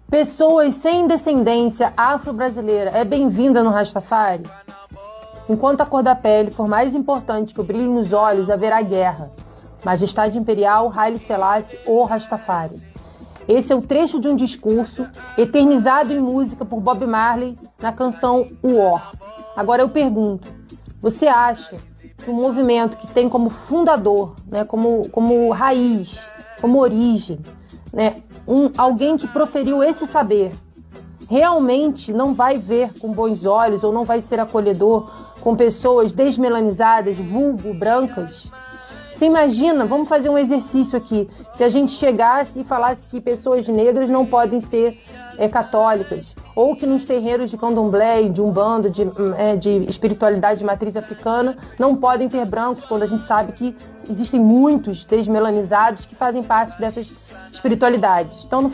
Pessoas sem descendência afro-brasileira é bem-vinda no Rastafari? Enquanto a cor da pele for mais importante que o brilho nos olhos, haverá guerra. Majestade Imperial, Haile Selassie ou Rastafari. Esse é o trecho de um discurso eternizado em música por Bob Marley na canção War. Agora eu pergunto, você acha que um movimento que tem como fundador, né, como raiz, como origem, né, alguém que proferiu esse saber, realmente não vai ver com bons olhos ou não vai ser acolhedor com pessoas desmelanizadas, vulgo brancas? Você imagina, vamos fazer um exercício aqui, se a gente chegasse e falasse que pessoas negras não podem ser católicas, ou que nos terreiros de candomblé, de umbanda, de espiritualidade de matriz africana, não podem ter brancos, quando a gente sabe que existem muitos desmelanizados que fazem parte dessas espiritualidades. Então,